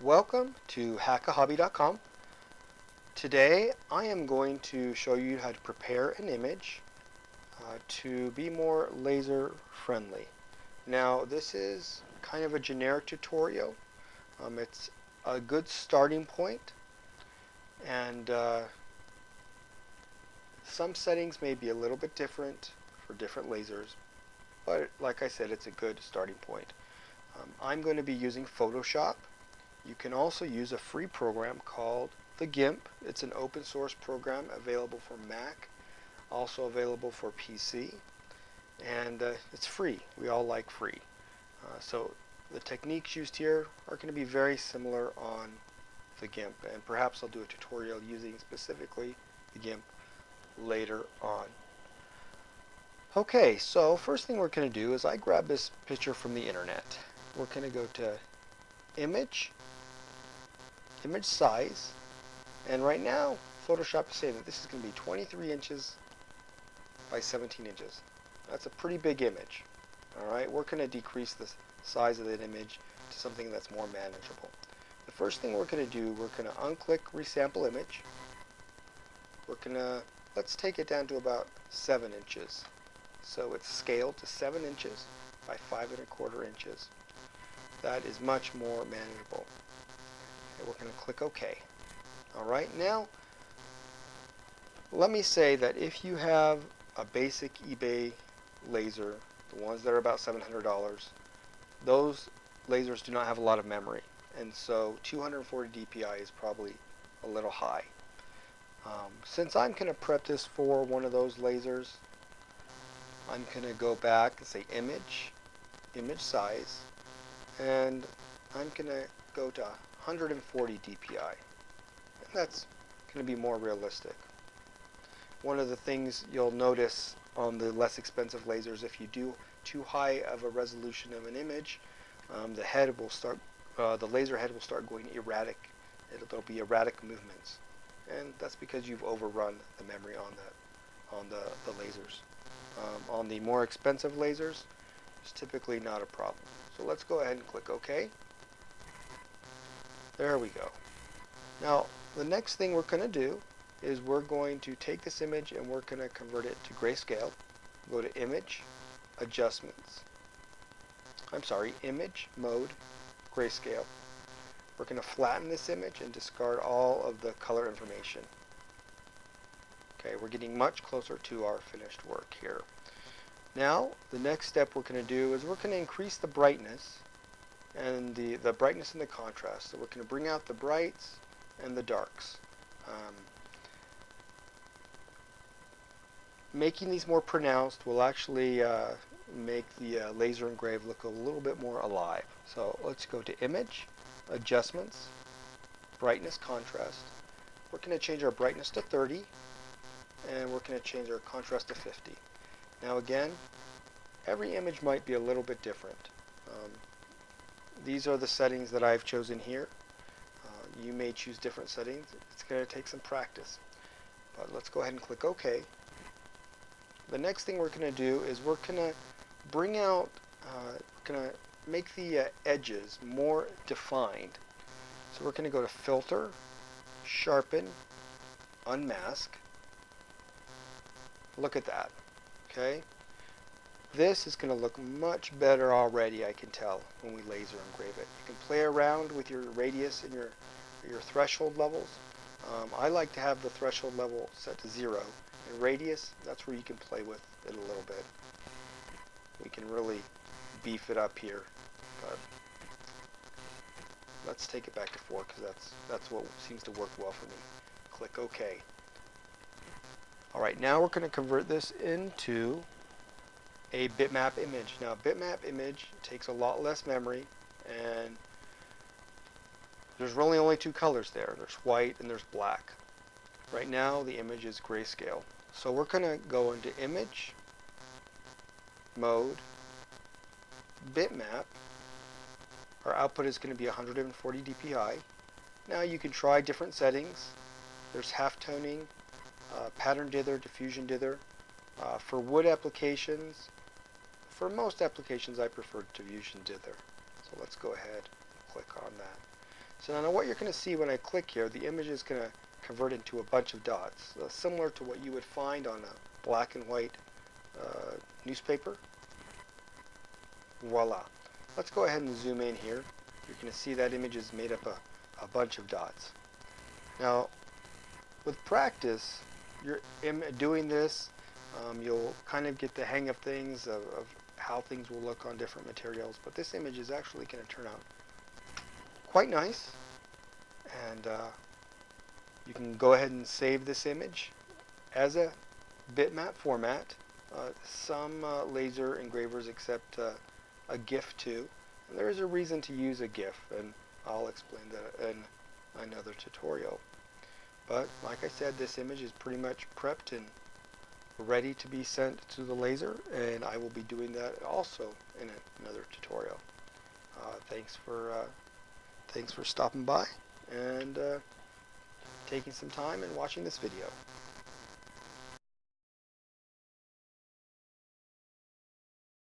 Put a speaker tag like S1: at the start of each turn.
S1: Welcome to hackahobby.com. Today I am going to show you how to prepare an image to be more laser friendly. Now this is kind of a generic tutorial. It's a good starting point, and some settings may be a little bit different for different lasers, but like I said, it's a good starting point. I'm going to be using Photoshop. You can also use a free program called the GIMP. It's an open source program available for Mac, also available for PC, and it's free. We all like free. So the techniques used here are going to be very similar on the GIMP, and perhaps I'll do a tutorial using specifically the GIMP later on. Okay, so first thing we're going to do is I grab this picture from the internet. We're going to go to Image Size, and right now Photoshop is saying that this is going to be 23 inches by 17 inches. That's a pretty big image. Alright, we're going to decrease the size of that image to something that's more manageable. The first thing we're going to do, we're going to unclick Resample Image. Let's take it down to about 7 inches. So it's scaled to 7 inches by 5¼ inches. That is much more manageable. Okay, we're going to click OK. Alright, now let me say that if you have a basic eBay laser, the ones that are about $700, those lasers do not have a lot of memory, and so 240 dpi is probably a little high. Since I'm going to prep this for one of those lasers, I'm going to go back and say Image Size, and I'm going to go to 140 dpi, and that's going to be more realistic. One of the things you'll notice on the less expensive lasers, if you do too high of a resolution of an image, the laser head will start going erratic. There'll be erratic movements, and that's because you've overrun the memory on the lasers. On the more expensive lasers, it's typically not a problem. So let's go ahead and click OK. There we go. Now the next thing we're going to do is we're going to take this image and we're going to convert it to grayscale. Go to Image, Adjustments. Image Mode, Grayscale. We're going to flatten this image and discard all of the color information. Okay, we're getting much closer to our finished work here. Now, the next step we're going to do is we're going to increase the brightness and the brightness and the contrast. So we're going to bring out the brights and the darks. Making these more pronounced will actually make the laser engrave look a little bit more alive. So let's go to Image, Adjustments, Brightness, Contrast. We're going to change our brightness to 30, and we're going to change our contrast to 50. Now again, every image might be a little bit different. These are the settings that I've chosen here. You may choose different settings. It's going to take some practice. But let's go ahead and click OK. The next thing we're going to do is we're going to bring out, we're going to make the edges more defined. So we're going to go to Filter, Sharpen, Unmask. Look at that. Okay? This is going to look much better already, I can tell, when we laser engrave it. You can play around with your radius and your threshold levels. I like to have the threshold level set to 0. And radius, that's where you can play with it a little bit. We can really beef it up here. But let's take it back to 4 because that's what seems to work well for me. Click OK. Alright, now we're going to convert this into a bitmap image. Now, bitmap image takes a lot less memory, and there's really only 2 colors there. There's white and there's black. Right now, the image is grayscale. So we're going to go into Image, Mode, Bitmap. Our output is going to be 140 dpi. Now you can try different settings. There's halftoning, pattern dither, diffusion dither. For wood applications, for most applications I prefer diffusion dither. So let's go ahead and click on that. So now what you're going to see when I click here, the image is going to convert into a bunch of dots, similar to what you would find on a black and white newspaper. Voila. Let's go ahead and zoom in here. You're going to see that image is made up of a bunch of dots. Now, with practice, you're doing this, you'll kind of get the hang of things, of how things will look on different materials. But this image is actually going to turn out quite nice. And you can go ahead and save this image as a bitmap format. Some laser engravers accept a GIF too. And there is a reason to use a GIF, and I'll explain that in another tutorial. But like I said, this image is pretty much prepped and ready to be sent to the laser, and I will be doing that also in another tutorial. Thanks for stopping by and taking some time and watching this video.